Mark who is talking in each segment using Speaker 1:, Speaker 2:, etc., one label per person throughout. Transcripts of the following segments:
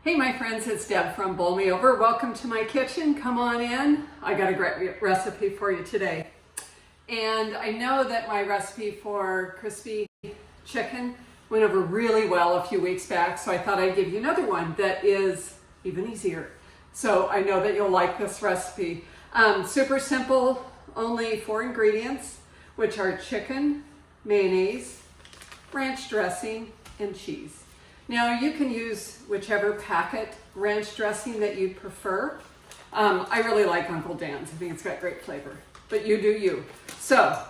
Speaker 1: Hey my friends, it's Deb from Bowl Me Over. Welcome to my kitchen. Come on in. I got a great recipe for you today. And I know that my recipe for crispy chicken went over really well a few weeks back, so I thought I'd give you another one that is even easier. So I know that you'll like this recipe. Super simple, only 4 ingredients, which are chicken, mayonnaise, ranch dressing, and cheese. Now you can use whichever packet ranch dressing that you prefer. I really like Uncle Dan's. I think it's got great flavor, but you do you. So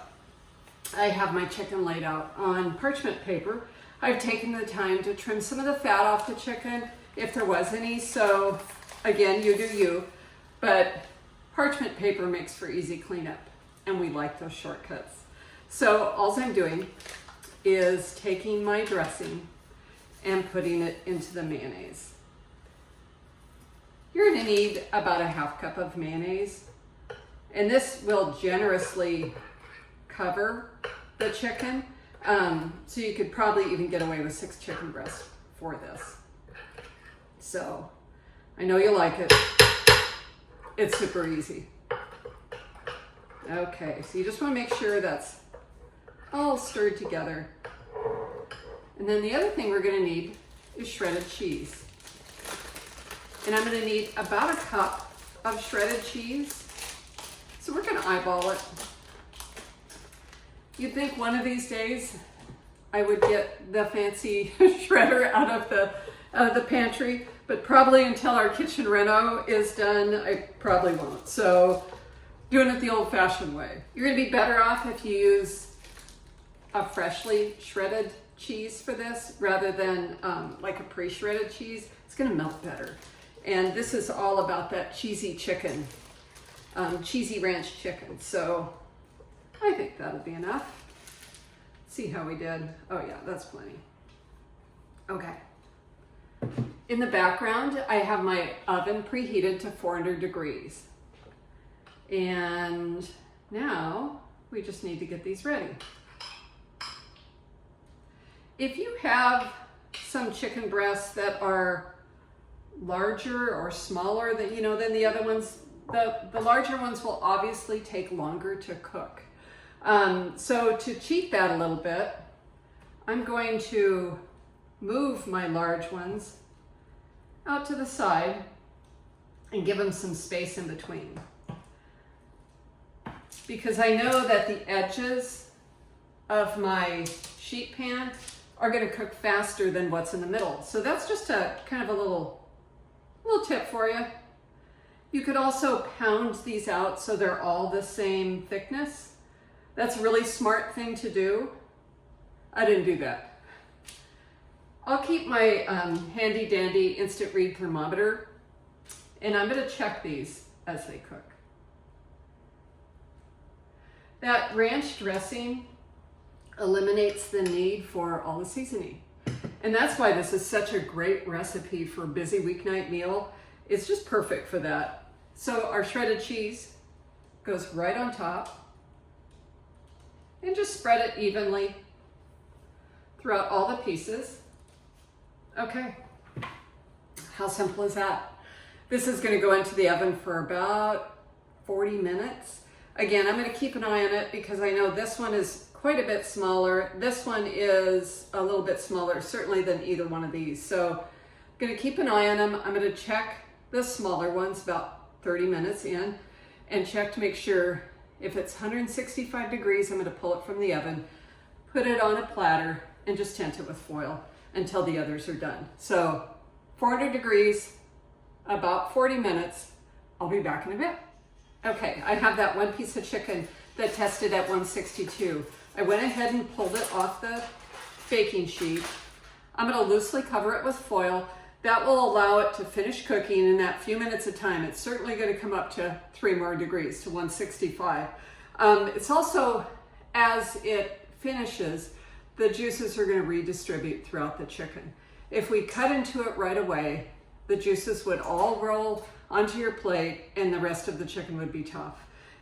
Speaker 1: I have my chicken laid out on parchment paper. I've taken the time to trim some of the fat off the chicken if there was any. So again, you do you, but parchment paper makes for easy cleanup and we like those shortcuts. So all I'm doing is taking my dressing and putting it into the mayonnaise. You're going to need about a half cup of mayonnaise, and this will generously cover the chicken, so you could probably even get away with 6 chicken breasts for this. So I know you like it. It's super easy. Okay, so you just want to make sure that's all stirred together. And then the other thing we're going to need is shredded cheese. And I'm going to need about a cup of shredded cheese. So we're going to eyeball it. You'd think one of these days I would get the fancy shredder out of the pantry, but probably until our kitchen reno is done, I probably won't. So doing it the old-fashioned way. You're going to be better off if you use a freshly shredded cheese for this rather than like a pre-shredded cheese. It's going to melt better. And this is all about that cheesy chicken, cheesy ranch chicken. So I think that'll be enough. See how we did. Oh yeah, that's plenty. Okay. In the background, I have my oven preheated to 400 degrees. And now we just need to get these ready. If you have some chicken breasts that are larger or smaller than the other ones, the larger ones will obviously take longer to cook. So to cheat that a little bit, I'm going to move my large ones out to the side and give them some space in between. Because I know that the edges of my sheet pan are going to cook faster than what's in the middle. So that's just a kind of a little tip for you. You could also pound these out so they're all the same thickness. That's a really smart thing to do. I didn't do that. I'll keep my handy dandy instant read thermometer, and I'm going to check these as they cook. That ranch dressing eliminates the need for all the seasoning. And that's why this is such a great recipe for a busy weeknight meal. It's just perfect for that. So our shredded cheese goes right on top, and just spread it evenly throughout all the pieces. Okay, how simple is that? This is going to go into the oven for about 40 minutes. Again, I'm going to keep an eye on it because I know this one is quite a bit smaller. This one is a little bit smaller, certainly than either one of these. So I'm going to keep an eye on them. I'm going to check the smaller ones about 30 minutes in and check to make sure if it's 165 degrees, I'm going to pull it from the oven, put it on a platter, and just tent it with foil until the others are done. So 400 degrees, about 40 minutes. I'll be back in a bit. Okay, I have that one piece of chicken that tested at 162. I went ahead and pulled it off the baking sheet. I'm going to loosely cover it with foil. That will allow it to finish cooking in that few minutes of time. It's certainly going to come up to 3 more degrees to 165. It's also, as it finishes, the juices are going to redistribute throughout the chicken. If we cut into it right away, the juices would all roll onto your plate and the rest of the chicken would be tough.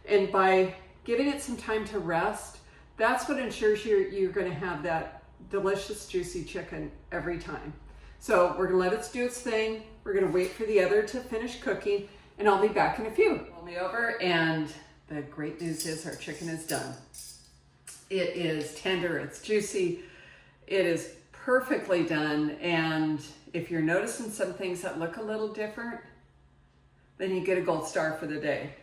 Speaker 1: And by giving it some time to rest, that's what ensures you're going to have that delicious, juicy chicken every time. So we're gonna let it do its thing. We're gonna wait for the other to finish cooking, and I'll be back in a few. Roll me over, and the great news is our chicken is done. It is tender, it's juicy, it is perfectly done, and if you're noticing some things that look a little different, then you get a gold star for the day.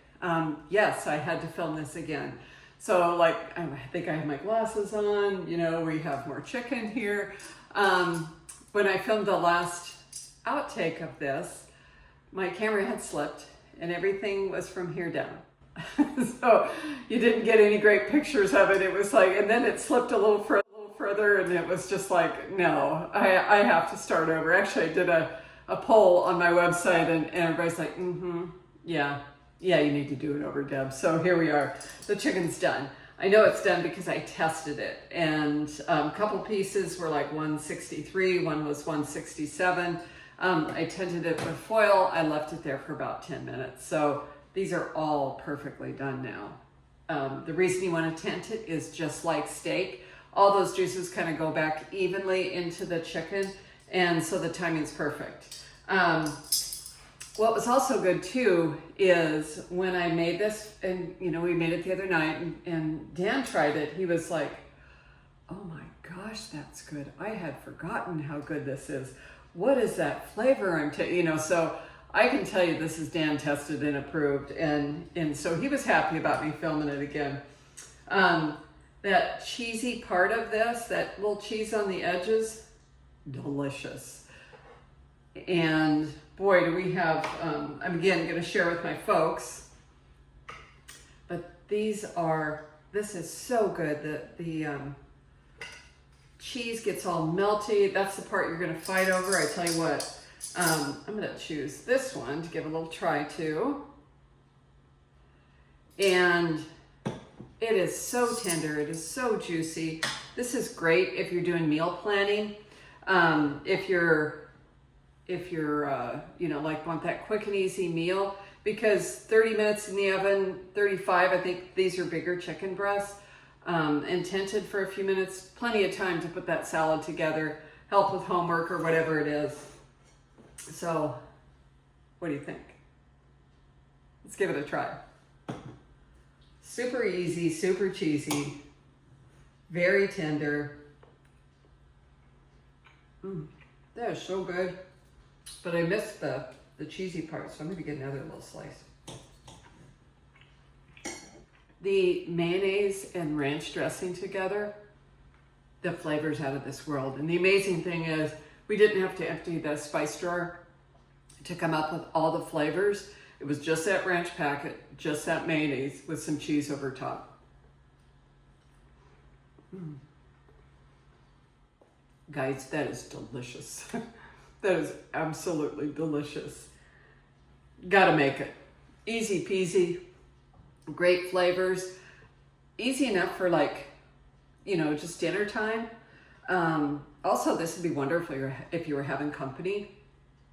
Speaker 1: Yes, I had to film this again. So like, I think I have my glasses on, you know, we have more chicken here. When I filmed the last outtake of this, my camera had slipped and everything was from here down. So you didn't get any great pictures of it. It was like, and then it slipped a little further, and it was just like, no, I have to start over. Actually, I did a poll on my website, and everybody's like, yeah, you need to do it over, Deb. So here we are. The chicken's done. I know it's done because I tested it, and a couple pieces were like 163, one was 167. I tinted it with foil. I left it there for about 10 minutes. So these are all perfectly done now. The reason you want to tint it is just like steak. All those juices kind of go back evenly into the chicken, and so the timing's perfect. What was also good too is when I made this, and you know, we made it the other night, and Dan tried it. He was like, oh my gosh, that's good. I had forgotten how good this is. What is that flavor you know, so I can tell you this is Dan tested and approved, and so he was happy about me filming it again. That cheesy part of this, that little cheese on the edges, delicious. And boy, do we have, I'm again going to share with my folks, but this is so good. The cheese gets all melty. That's the part you're going to fight over. I tell you what, I'm going to choose this one to give a little try to. And it is so tender. It is so juicy. This is great if you're doing meal planning. If you're you know, like want that quick and easy meal, because 30 minutes in the oven, 35, I think these are bigger chicken breasts, and tinted for a few minutes, plenty of time to put that salad together, help with homework or whatever it is. So what do you think? Let's give it a try. Super easy, super cheesy, very tender. That is so good. But I missed the cheesy part, so I'm going to get another little slice. The mayonnaise and ranch dressing together, the flavor's out of this world. And the amazing thing is, we didn't have to empty the spice drawer to come up with all the flavors. It was just that ranch packet, just that mayonnaise with some cheese over top. Guys, that is delicious. That is absolutely delicious. Gotta make it. Easy peasy, great flavors. Easy enough for, like, you know, just dinner time. Also, this would be wonderful if you were having company.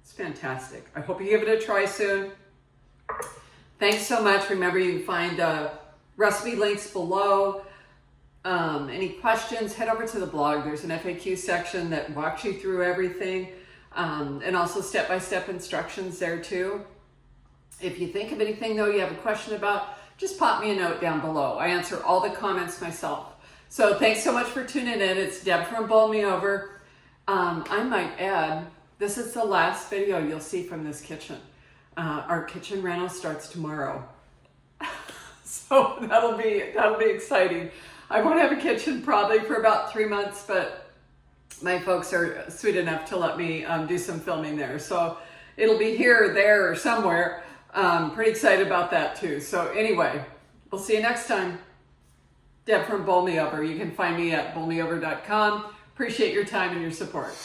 Speaker 1: It's fantastic. I hope you give it a try soon. Thanks so much. Remember, you can find recipe links below. Any questions, head over to the blog. There's an FAQ section that walks you through everything, and also step-by-step instructions there too. If you think of anything though you have a question about, just pop me a note down below. I answer all the comments myself. So thanks so much for tuning in. It's Deb from Bowl Me Over. I might add, this is the last video you'll see from this kitchen. Our kitchen rental starts tomorrow. So that'll be exciting. I won't have a kitchen probably for about 3 months, but my folks are sweet enough to let me do some filming there. So it'll be here or there or somewhere. Pretty excited about that too. So anyway, we'll see you next time. Deb from Bowl Me Over. You can find me at bowlmeover.com. Appreciate your time and your support.